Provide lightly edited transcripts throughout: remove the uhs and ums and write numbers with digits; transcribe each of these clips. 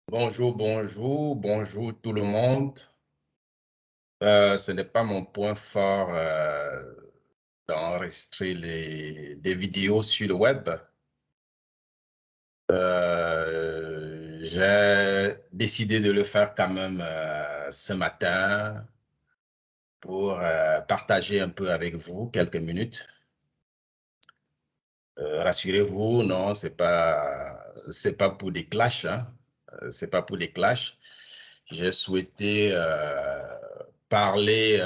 Bonjour, bonjour, bonjour tout le monde. Ce n'est pas mon point fort d'enregistrer des vidéos sur le web. J'ai décidé de le faire quand même ce matin pour partager un peu avec vous quelques minutes. Rassurez-vous, non, c'est pas pour des clashs, hein. C'est pas pour des clashs. J'ai souhaité parler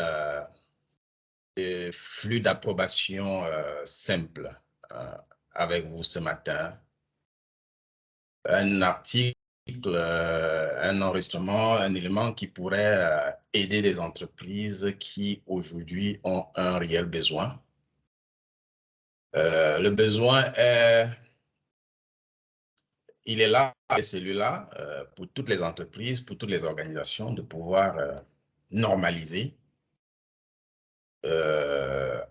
des flux d'approbation simple euh, avec vous ce matin. Un article, un enregistrement, un élément qui pourrait aider les entreprises qui aujourd'hui ont un réel besoin. Le besoin il est là, et celui-là, pour toutes les entreprises, pour toutes les organisations, de pouvoir normaliser,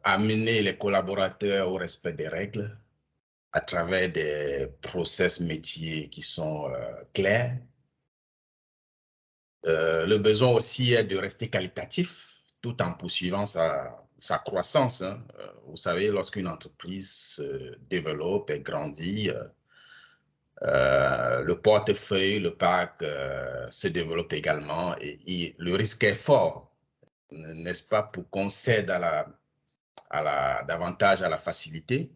amener les collaborateurs au respect des règles à travers des process métiers qui sont clairs. Le besoin aussi est de rester qualitatif tout en poursuivant sa croissance, hein. Vous savez, lorsqu'une entreprise se développe et grandit, le portefeuille, le parc se développe également et le risque est fort, n'est-ce pas, pour qu'on cède davantage à la facilité,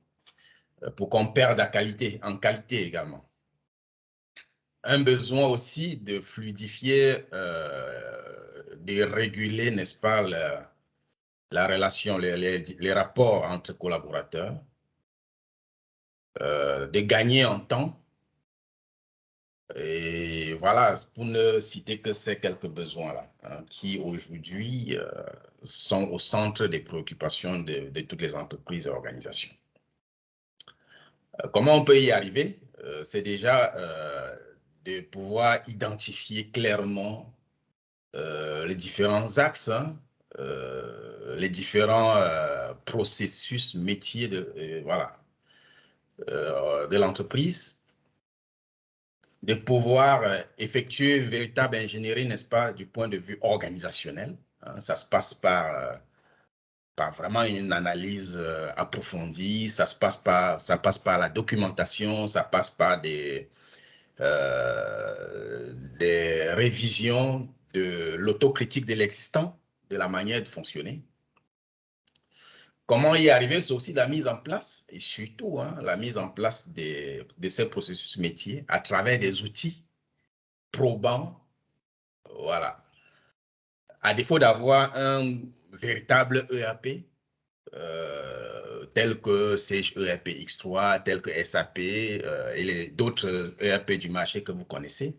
pour qu'on perde en qualité également. Un besoin aussi de fluidifier, de réguler, n'est-ce pas, la relation, les rapports entre collaborateurs, de gagner en temps. Et voilà, pour ne citer que ces quelques besoins-là, hein, qui aujourd'hui sont au centre des préoccupations de toutes les entreprises et organisations. Comment on peut y arriver? C'est déjà de pouvoir identifier clairement les différents axes, hein, les différents processus métiers de l'entreprise, de pouvoir effectuer une véritable ingénierie, n'est-ce pas, du point de vue organisationnel. Hein, ça se passe par vraiment une analyse approfondie, ça passe par la documentation, ça passe par des révisions de l'autocritique de l'existant, de la manière de fonctionner. Comment y arriver? C'est aussi la mise en place et surtout hein, la mise en place de ces processus métiers à travers des outils probants. Voilà. À défaut d'avoir un véritable ERP, tel que Sage ERP X3, tel que SAP et d'autres ERP du marché que vous connaissez,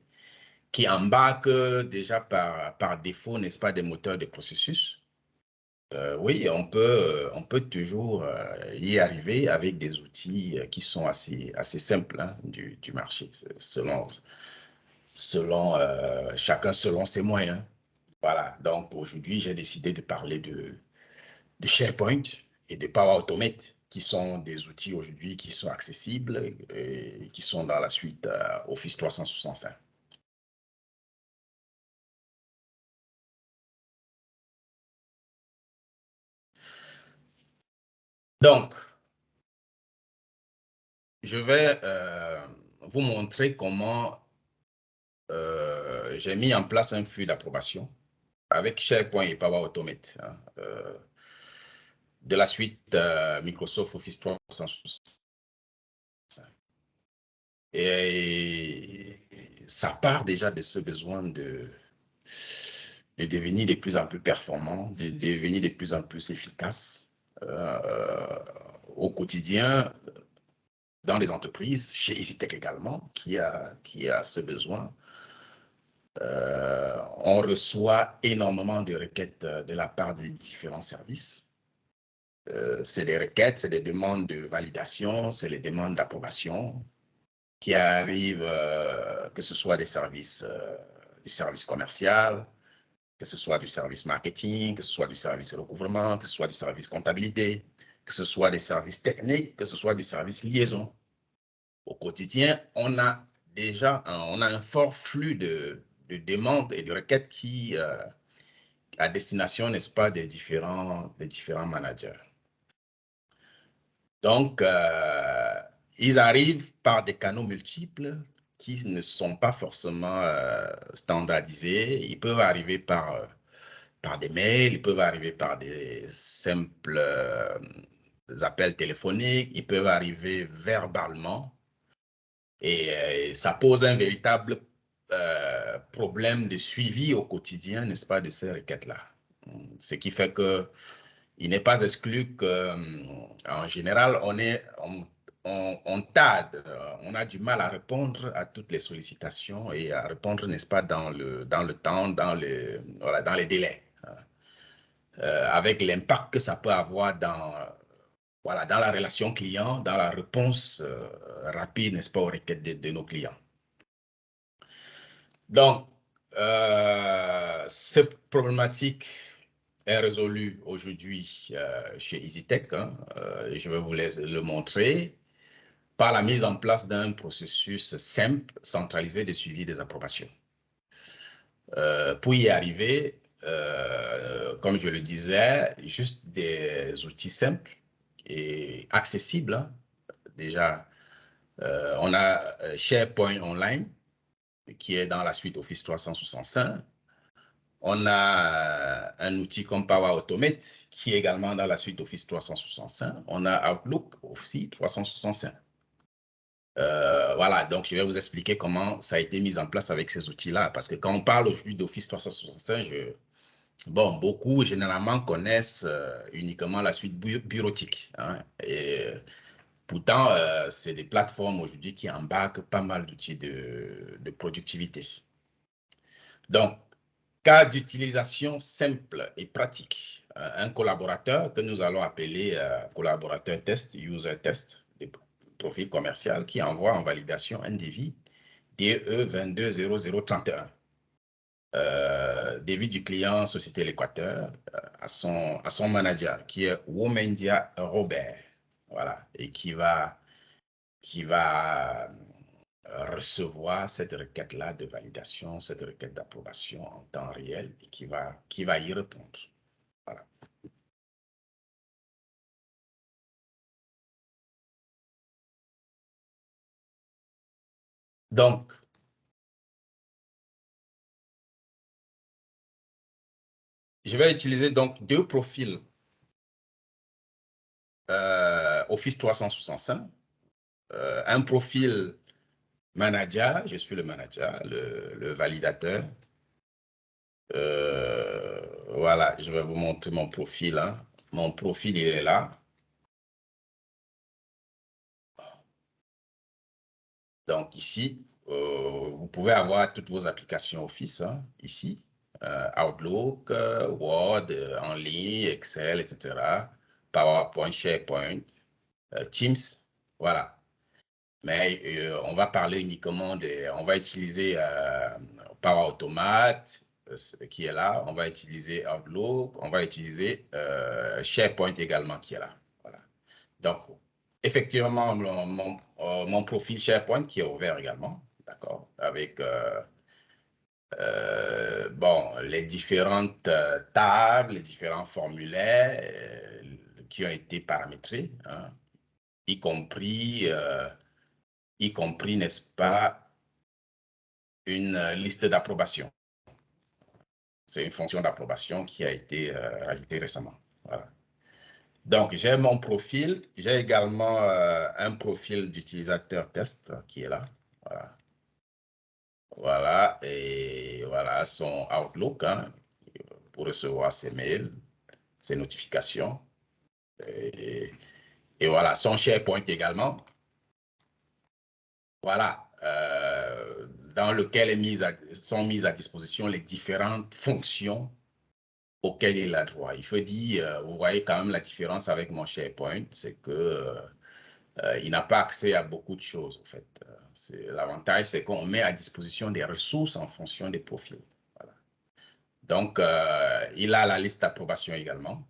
qui embarquent déjà par défaut, n'est-ce pas, des moteurs de processus. Oui, on peut toujours y arriver avec des outils qui sont assez simples hein, du marché, chacun selon ses moyens. Voilà, donc aujourd'hui, j'ai décidé de parler de SharePoint et de Power Automate, qui sont des outils aujourd'hui qui sont accessibles et qui sont dans la suite Office 365. Donc, je vais vous montrer comment j'ai mis en place un flux d'approbation avec SharePoint et Power Automate hein, de la suite Microsoft Office 365. Et ça part déjà de ce besoin de devenir de plus en plus performant, de devenir de plus en plus efficace au quotidien dans les entreprises, chez EasyTech également, qui a ce besoin. On reçoit énormément de requêtes de la part des différents services. C'est des requêtes, c'est des demandes de validation, c'est les demandes d'approbation qui arrivent, que ce soit du service commercial, que ce soit du service marketing, que ce soit du service recouvrement, que ce soit du service comptabilité, que ce soit des services techniques, que ce soit du service liaison. Au quotidien, on a déjà, on a un fort flux de demandes et de requêtes qui, à destination, n'est-ce pas, des différents managers. Donc, ils arrivent par des canaux multiples qui ne sont pas forcément standardisés. Ils peuvent arriver par des mails, ils peuvent arriver par des simples appels téléphoniques, ils peuvent arriver verbalement. Et ça pose un véritable problème de suivi au quotidien, n'est-ce pas, de ces requêtes-là. Ce qui fait que il n'est pas exclu qu'en général, on tarde, on a du mal à répondre à toutes les sollicitations et à répondre, n'est-ce pas, dans le temps, voilà, dans les délais, avec l'impact que ça peut avoir voilà, dans la relation client, dans la réponse rapide, n'est-ce pas, aux requêtes de nos clients. Donc, cette problématique est résolue aujourd'hui chez EasyTech. Hein. Je vais vous le montrer par la mise en place d'un processus simple, centralisé de suivi des approbations. Pour y arriver, comme je le disais, juste des outils simples et accessibles. Hein. Déjà, on a SharePoint Online, qui est dans la suite Office 365. On a un outil comme Power Automate, qui est également dans la suite Office 365. On a Outlook aussi 365. Voilà, donc je vais vous expliquer comment ça a été mis en place avec ces outils-là. Parce que quand on parle aujourd'hui d'Office 365, bon, beaucoup généralement connaissent uniquement la suite bureautique. Hein, et pourtant, c'est des plateformes aujourd'hui qui embarquent pas mal d'outils de productivité. Donc, cas d'utilisation simple et pratique. Un collaborateur que nous allons appeler collaborateur test, user test, des profils commerciaux qui envoie en validation un devis DE 220031. Devis du client Société L'Équateur à son manager qui est Womendia Robert. Voilà, et qui va recevoir cette requête-là de validation, cette requête d'approbation en temps réel et qui va y répondre. Voilà. Donc, je vais utiliser donc deux profils Office 365. Un profil manager, je suis le manager, le validateur. Voilà, je vais vous montrer mon profil. Hein. Mon profil, il est là. Donc ici, vous pouvez avoir toutes vos applications Office, hein, ici. Outlook, Word, en ligne, Excel, etc. PowerPoint, SharePoint, Teams, voilà. Mais on va parler uniquement on va utiliser Power Automate, qui est là. On va utiliser Outlook, on va utiliser SharePoint également, qui est là. Voilà. Donc, effectivement, mon profil SharePoint qui est ouvert également, d'accord, avec bon, les différentes tables, les différents formulaires qui ont été paramétrés, hein, y compris, n'est-ce pas, une liste d'approbation. C'est une fonction d'approbation qui a été rajoutée récemment. Voilà. Donc, j'ai mon profil. J'ai également un profil d'utilisateur test qui est là. Voilà. Voilà. Et voilà son Outlook hein, pour recevoir ses mails, ses notifications. Et voilà, son SharePoint également. Voilà. Dans lequel sont mises à disposition les différentes fonctions auquel il a droit. Il faut dire, vous voyez quand même la différence avec mon SharePoint, c'est que il n'a pas accès à beaucoup de choses, en fait. L'avantage, c'est qu'on met à disposition des ressources en fonction des profils. Voilà. Donc, il a la liste d'approbation également.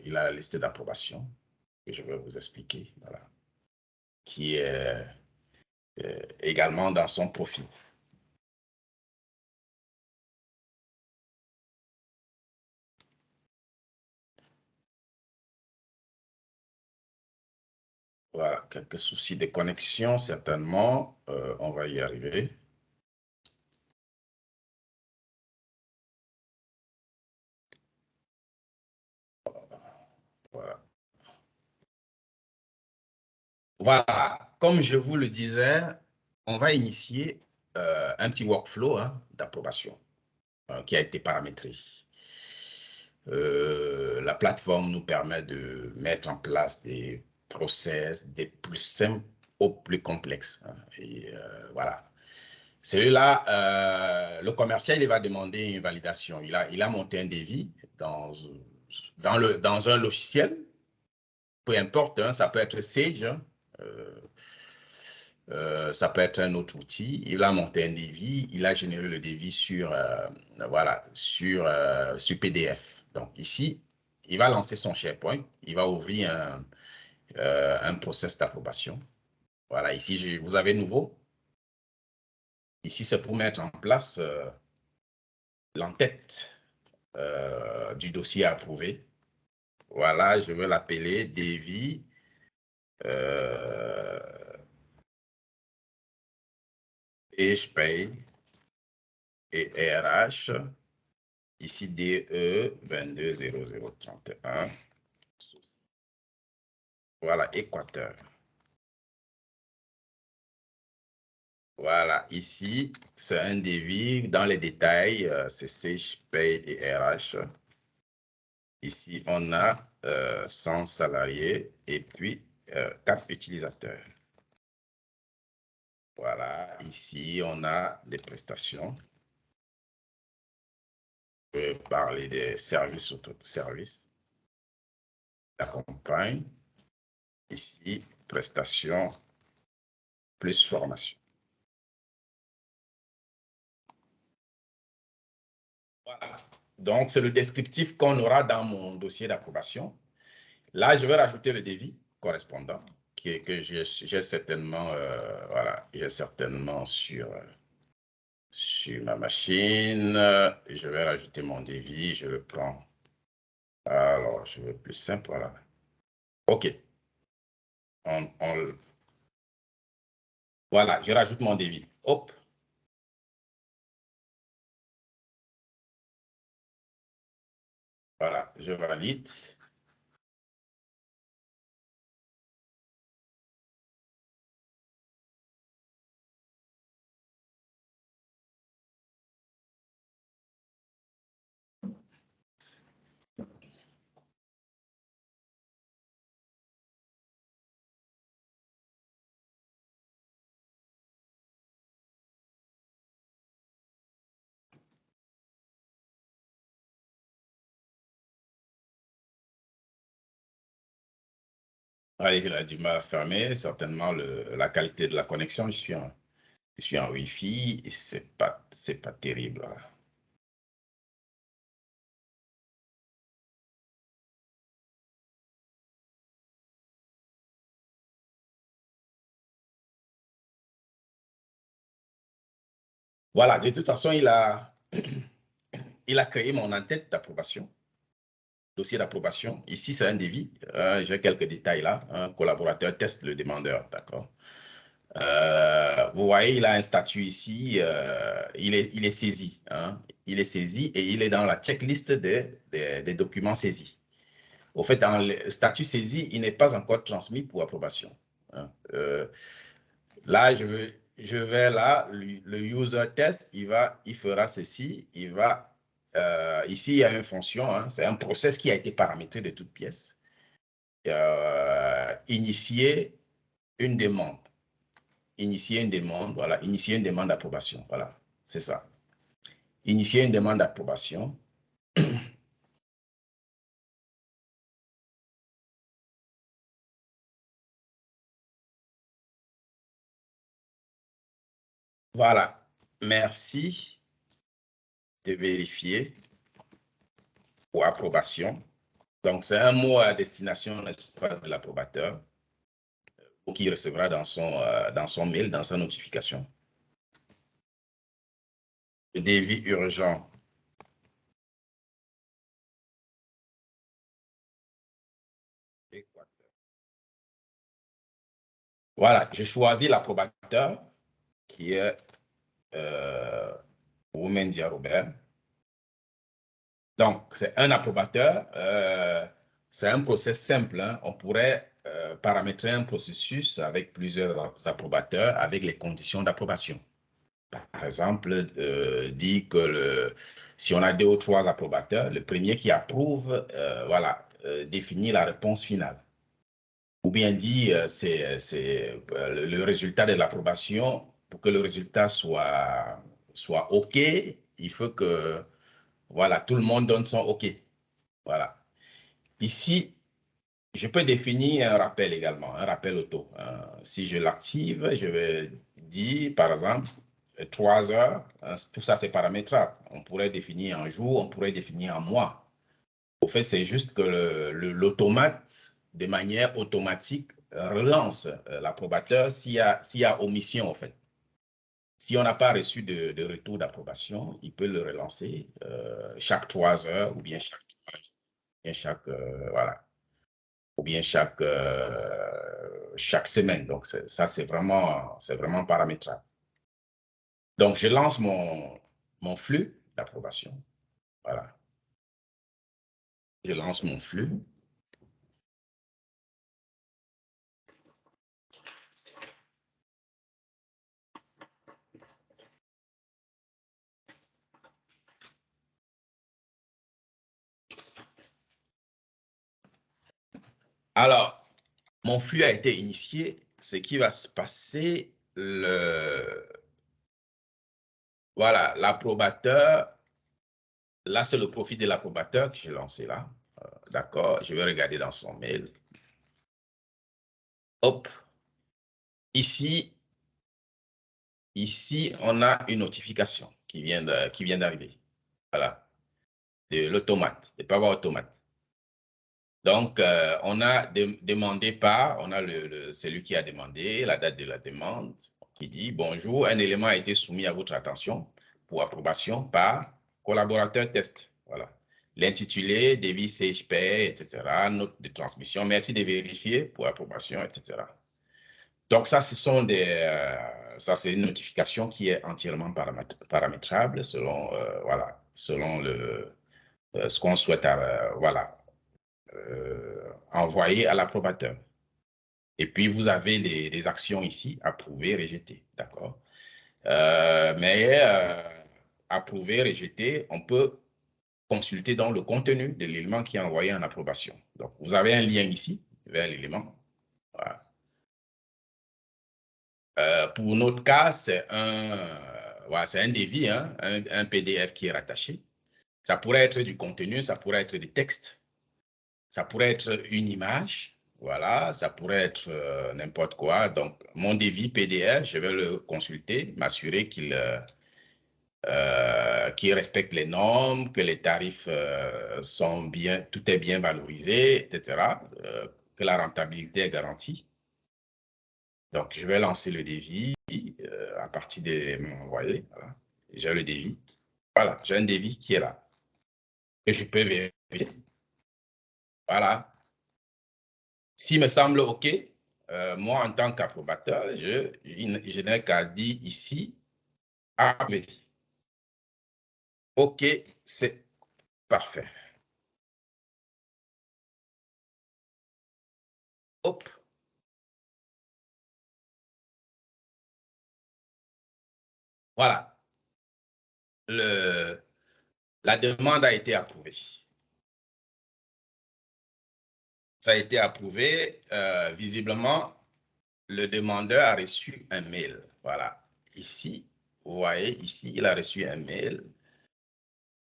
Il a la liste d'approbation que je vais vous expliquer, voilà, qui est également dans son profil. Voilà, quelques soucis de connexion, certainement. On va y arriver. Voilà. Voilà, comme je vous le disais, on va initier un petit workflow d'approbation qui a été paramétré. La plateforme nous permet de mettre en place des process des plus simples aux plus complexes. Et voilà. Celui-là, le commercial, il va demander une validation. Il a monté un devis dans un logiciel, peu importe, ça peut être Sage, ça peut être un autre outil. Il a monté un devis, il a généré le devis voilà, sur PDF. Donc ici, il va lancer son SharePoint, il va ouvrir un process d'approbation. Voilà, ici, vous avez nouveau. Ici, c'est pour mettre en place l'entête du dossier approuvé. Voilà, je vais l'appeler devis et je paye et RH. Ici, DE 220031. Voilà, Équateur. Voilà, ici, c'est un devis. Dans les détails, c'est CH, paye et RH. Ici, on a 100 salariés et puis 4 utilisateurs. Voilà, ici, on a des prestations. Je vais parler des services autoservices. La campagne. Ici, prestations plus formation. Voilà. Donc, c'est le descriptif qu'on aura dans mon dossier d'approbation. Là, je vais rajouter le devis correspondant que j'ai certainement, voilà, j'ai certainement sur ma machine. Je vais rajouter mon devis, je le prends. Alors, je veux plus simple, voilà. OK. Voilà, je rajoute mon devis. Hop. Voilà, je valide. Ah, il a du mal à fermer, certainement la qualité de la connexion. Je suis en Wi-Fi et c'est pas terrible. Voilà, de toute façon, il a créé mon en-tête d'approbation, dossier d'approbation. Ici, c'est un devis. J'ai quelques détails là. Un collaborateur teste le demandeur, d'accord. Vous voyez, il a un statut ici. Il est saisi. Il est saisi et il est dans la checklist des documents saisis. Au fait, dans le statut saisi, il n'est pas encore transmis pour approbation. Là, je vais là, le user test, il fera ceci, ici, il y a une fonction, c'est un process qui a été paramétré de toutes pièces. Initier une demande. Initier une demande, voilà, initier une demande d'approbation, voilà, c'est ça. Initier une demande d'approbation. Voilà, merci de vérifier pour approbation. Donc, c'est un mot à destination, n'est-ce pas, de l'approbateur. qu'il recevra dans son mail, dans sa notification. Devis urgent. Voilà, je choisis l'approbateur qui est Oumendia Robert. Donc, c'est un approbateur. C'est un process simple. Hein. On pourrait paramétrer un processus avec plusieurs approbateurs avec les conditions d'approbation. Par exemple, dit que si on a 2 ou 3 approbateurs, le premier qui approuve, voilà, définit la réponse finale. Ou bien dit, c'est le résultat de l'approbation. Pour que le résultat soit OK, il faut que voilà, tout le monde donne son OK. Voilà. Ici, je peux définir un rappel également, un rappel auto. Si je l'active, je vais dire, par exemple, 3 heures. Tout ça, c'est paramétrable. On pourrait définir un jour, on pourrait définir un mois. Au fait, c'est juste que l'automate, de manière automatique, relance l'approbateur s'il y a omission, en fait. Si on n'a pas reçu de retour d'approbation, il peut le relancer chaque 3 heures ou bien voilà, ou bien chaque semaine. Donc, ça, c'est vraiment paramétrable. Donc, je lance mon flux d'approbation. Voilà. Je lance mon flux. Alors, mon flux a été initié. Ce qui va se passer, voilà, l'approbateur, là, c'est le profil de l'approbateur que j'ai lancé là. D'accord, je vais regarder dans son mail. Hop. Ici, on a une notification qui vient d'arriver. Voilà, de l'automate, de Power Automate. Donc, on a demandé par, on a celui qui a demandé, la date de la demande, qui dit « Bonjour, un élément a été soumis à votre attention pour approbation par collaborateur test. » Voilà. L'intitulé, devis CHP, etc., note de transmission, merci de vérifier pour approbation, etc. Donc, ça, ça, c'est une notification qui est entièrement paramétrable selon, voilà, selon ce qu'on souhaite, voilà, envoyer à l'approbateur. Et puis, vous avez les actions ici, approuver, rejeter, d'accord? Mais approuver, rejeter, on peut consulter dans le contenu de l'élément qui est envoyé en approbation. Donc, vous avez un lien ici vers l'élément. Voilà. Pour notre cas, c'est voilà, un devis, hein, un PDF qui est rattaché. Ça pourrait être du contenu, ça pourrait être du texte, ça pourrait être une image, voilà, ça pourrait être n'importe quoi. Donc, mon devis PDF, je vais le consulter, m'assurer qu'il respecte les normes, que les tarifs sont bien, tout est bien valorisé, etc., que la rentabilité est garantie. Donc, je vais lancer le devis à partir de mon envoyé. Voilà. J'ai le devis. Voilà, j'ai un devis qui est là. Et je peux vérifier. Voilà. S'il me semble OK, moi, en tant qu'approbateur, je n'ai qu'à dire ici, approuvé. OK, c'est parfait. Hop. Voilà. La demande a été approuvée. Ça a été approuvé. Visiblement, le demandeur a reçu un mail. Voilà. Ici, vous voyez, ici, il a reçu un mail.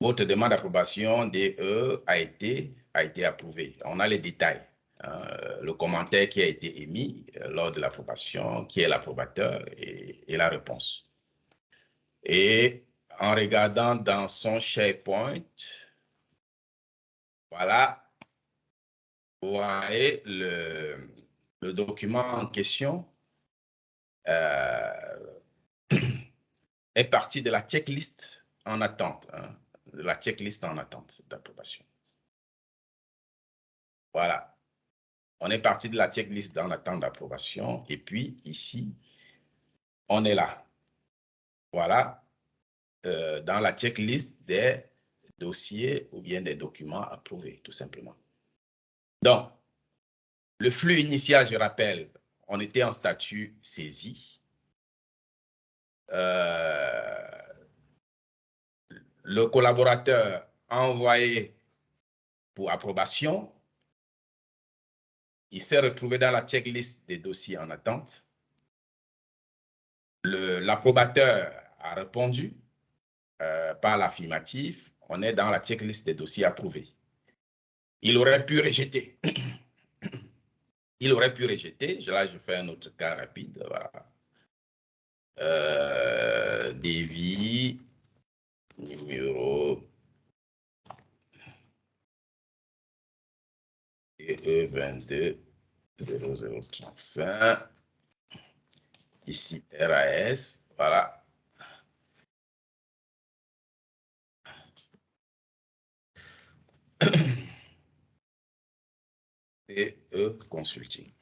Votre demande d'approbation DE a été approuvée. On a les détails. Le commentaire qui a été émis lors de l'approbation, qui est l'approbateur et la réponse. Et en regardant dans son SharePoint, voilà, vous voyez le document en question est parti de la checklist en attente, hein, de la checklist en attente d'approbation. Voilà. On est parti de la checklist en attente d'approbation et puis ici, on est là. Voilà. Dans la checklist des dossiers ou bien des documents approuvés, tout simplement. Donc, le flux initial, je rappelle, on était en statut saisi. Le collaborateur a envoyé pour approbation. Il s'est retrouvé dans la checklist des dossiers en attente. L'approbateur a répondu par l'affirmative. On est dans la checklist des dossiers approuvés. Il aurait pu rejeter. Il aurait pu rejeter. Là, je fais un autre cas rapide. Voilà. Devis numéro E22 0035. Ici, RAS. Voilà. Et Consulting.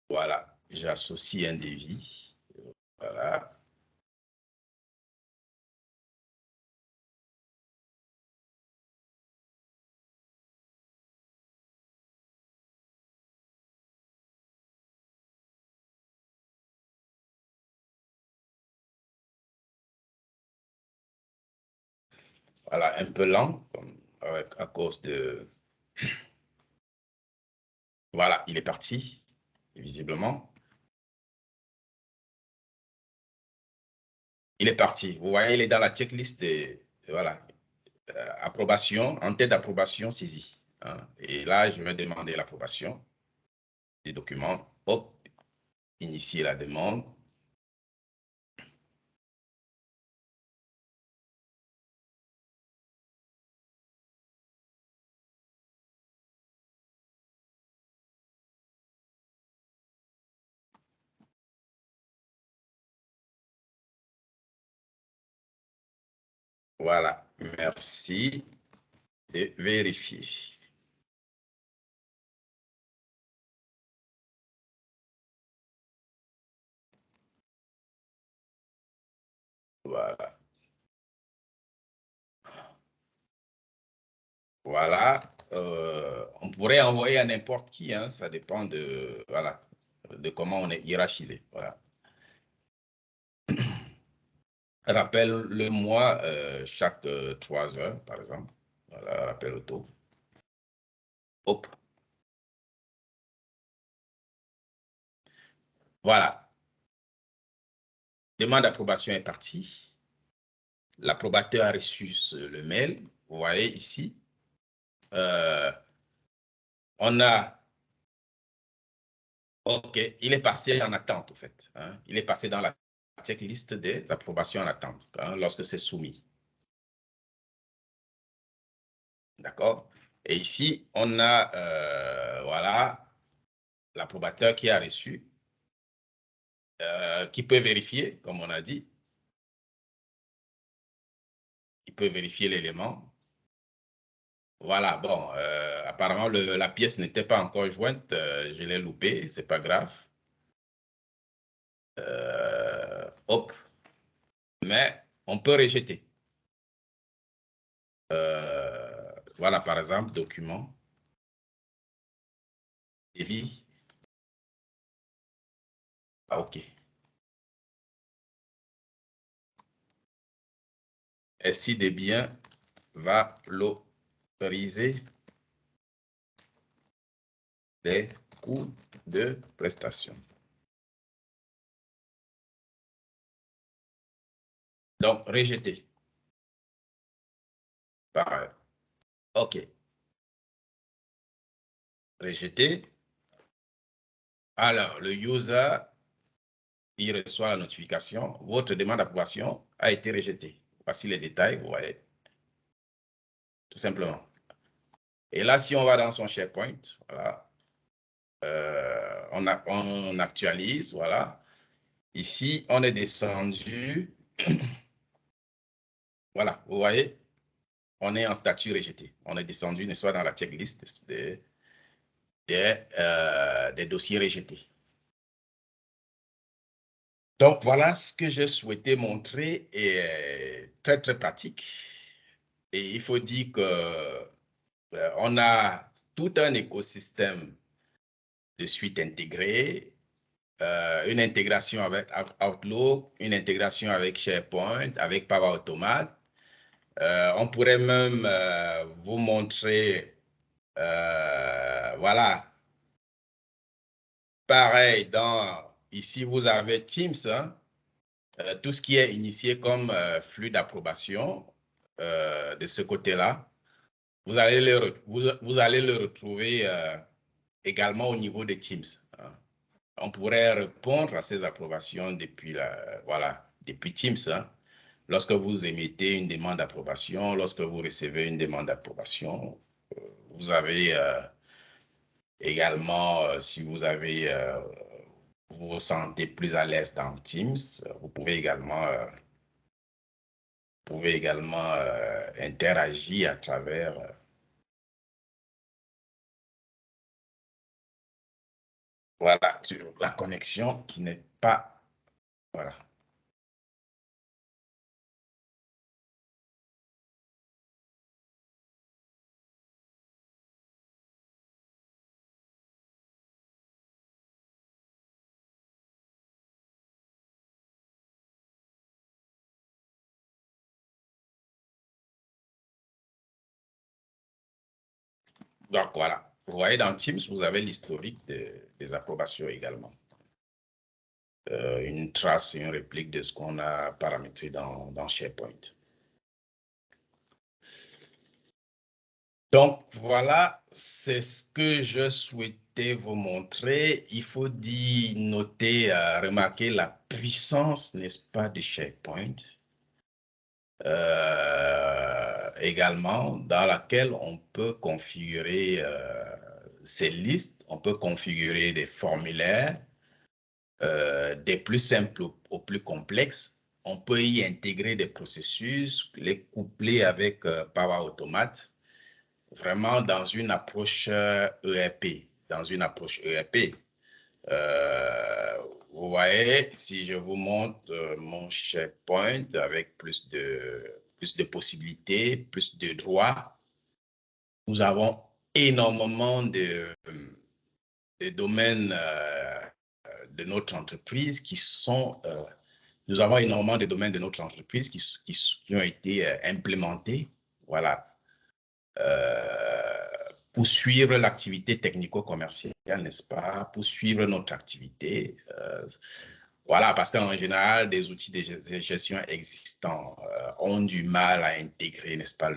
Voilà, j'associe un devis. Voilà. Voilà, un peu lent à cause de... Voilà, il est parti, visiblement. Il est parti. Vous voyez, il est dans la checklist de... Voilà, approbation, en tête d'approbation saisie. Hein. Et là, je vais demander l'approbation des documents. Hop, initier la demande. Voilà, merci de vérifier. Voilà. Voilà. On pourrait envoyer à n'importe qui, hein, ça dépend de, voilà, de comment on est hiérarchisé. Voilà. Rappelle-le-moi chaque 3 heures, par exemple. Voilà, rappel auto. Hop. Voilà. Demande d'approbation est partie. L'approbateur a reçu le mail. Vous voyez ici. On a... OK, il est passé en attente, en fait. Hein. Il est passé dans la checklist des approbations en attente hein, lorsque c'est soumis. D'accord? Et ici, on a, voilà, l'approbateur qui a reçu, qui peut vérifier, comme on a dit. Il peut vérifier l'élément. Voilà, bon, apparemment, la pièce n'était pas encore jointe. Je l'ai loupé, c'est pas grave. Hop. Mais on peut rejeter. Voilà, par exemple, document. Devis. Ah, OK. SI des biens valoriser les coûts de prestation. Donc, rejeter. Pareil. OK. Rejeter. Alors, le user, il reçoit la notification. Votre demande d'approbation a été rejetée. Voici les détails, vous voyez. Tout simplement. Et là, si on va dans son SharePoint, voilà, on actualise, voilà. Ici, on est descendu. Voilà, vous voyez, on est en statut rejeté. On est descendu, n'est-ce pas, dans la checklist des dossiers rejetés. Donc, voilà ce que j'ai souhaité montrer et très, très pratique. Et il faut dire que on a tout un écosystème de suite intégré, une intégration avec Outlook, une intégration avec SharePoint, avec Power Automate. On pourrait même vous montrer, voilà, pareil, ici vous avez Teams, hein, tout ce qui est initié comme flux d'approbation de ce côté-là, vous allez vous allez le retrouver également au niveau de Teams. Hein. On pourrait répondre à ces approbations voilà, depuis Teams. Hein. Lorsque vous émettez une demande d'approbation, lorsque vous recevez une demande d'approbation, vous avez également, si vous vous sentez plus à l'aise dans Teams, vous pouvez également interagir à travers voilà, sur la connexion qui n'est pas voilà. Donc voilà, vous voyez dans Teams, vous avez l'historique des approbations également. Une trace, une réplique de ce qu'on a paramétré dans SharePoint. Donc voilà, c'est ce que je souhaitais vous montrer. Il faut noter, remarquer la puissance, n'est-ce pas, de SharePoint. Également, dans laquelle on peut configurer ces listes, on peut configurer des formulaires, des plus simples aux plus complexes. On peut y intégrer des processus, les coupler avec Power Automate, vraiment dans une approche ERP, dans une approche ERP. Vous voyez, si je vous montre mon SharePoint avec plus de possibilités, plus de droits, nous avons énormément de domaines de notre entreprise qui sont, nous avons énormément de domaines de notre entreprise qui ont été implémentés, voilà, pour suivre l'activité technico-commerciale, n'est-ce pas, pour suivre notre activité. Voilà, parce qu'en général, des outils de gestion existants ont du mal à intégrer, n'est-ce pas,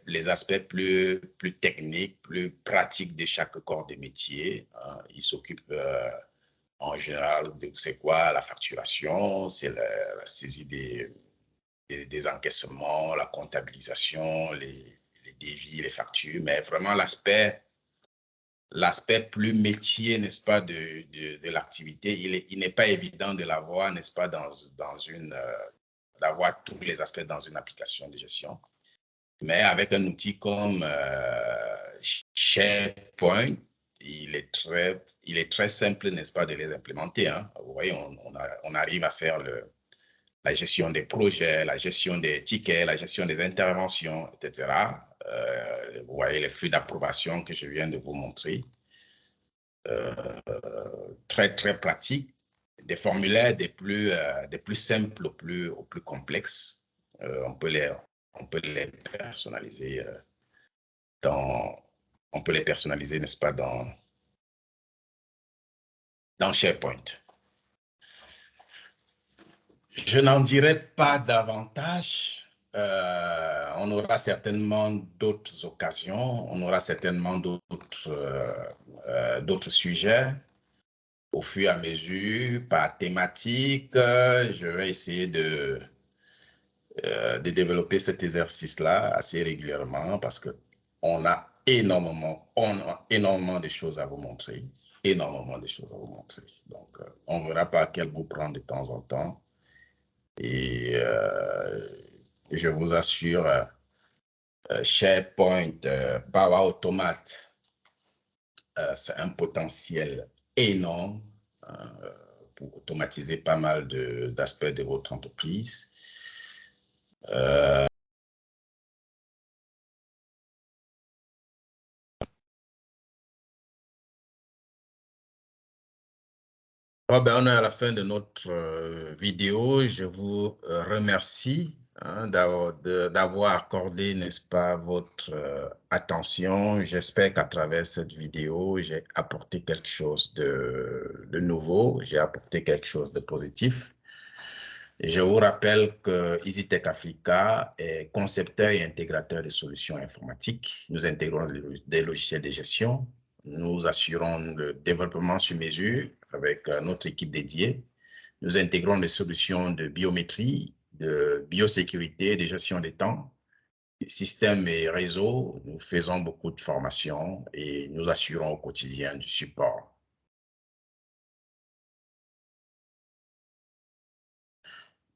les aspects plus techniques, plus pratiques de chaque corps de métier. Hein. Ils s'occupent en général de c'est quoi la facturation, c'est la saisie des encaissements, la comptabilisation, les devis, les factures, mais vraiment l'aspect plus métier, n'est-ce pas, de l'activité, il n'est pas évident de l'avoir, n'est-ce pas, d'avoir tous les aspects dans une application de gestion. Mais avec un outil comme SharePoint, il est très simple, n'est-ce pas, de les implémenter. Hein. Vous voyez, on arrive à faire la gestion des projets, la gestion des tickets, la gestion des interventions, etc. Vous voyez les flux d'approbation que je viens de vous montrer. Très, très pratique. Des formulaires des plus simples aux plus complexes. On peut les personnaliser on peut les personnaliser, n'est-ce pas, dans SharePoint. Je n'en dirai pas davantage. On aura certainement d'autres occasions, on aura certainement d'autres sujets au fur et à mesure, par thématique. Je vais essayer de développer cet exercice-là assez régulièrement parce qu'on a énormément de choses à vous montrer. Énormément de choses à vous montrer. Donc, on ne verra pas quel bout prendre de temps en temps. Et je vous assure, SharePoint, Power Automate, c'est un potentiel énorme pour automatiser pas mal d'aspects de votre entreprise. Oh ben, on est à la fin de notre vidéo. Je vous remercie d'avoir accordé, n'est-ce pas, votre attention. J'espère qu'à travers cette vidéo, j'ai apporté quelque chose de nouveau, j'ai apporté quelque chose de positif. Je vous rappelle que EasyTech Africa est concepteur et intégrateur de solutions informatiques. Nous intégrons des logiciels de gestion. Nous assurons le développement sur mesure avec notre équipe dédiée. Nous intégrons des solutions de biométrie, de biosécurité, de gestion des temps, système et réseau. Nous faisons beaucoup de formations et nous assurons au quotidien du support.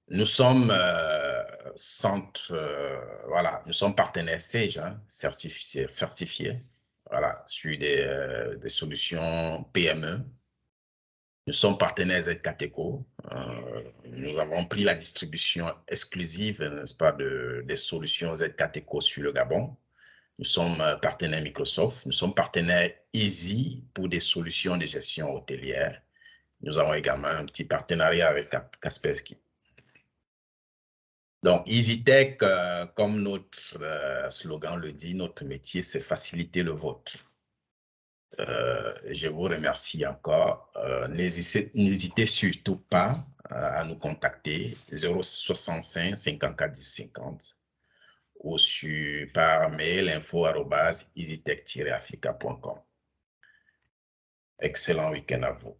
Nous sommes voilà, nous sommes partenaires SAGE, hein, certifiés, voilà, sur des solutions PME. Nous sommes partenaires ZKTECO. Nous avons pris la distribution exclusive, n'est-ce pas, des solutions ZKTECO sur le Gabon. Nous sommes partenaires Microsoft. Nous sommes partenaires Easy pour des solutions de gestion hôtelière. Nous avons également un petit partenariat avec Kaspersky. Donc, EasyTech, comme notre slogan le dit, notre métier, c'est faciliter le vôtre. Je vous remercie encore. N'hésitez surtout pas à nous contacter 065 54 10 50 ou par mail info@easytech-africa.com. Excellent week-end à vous.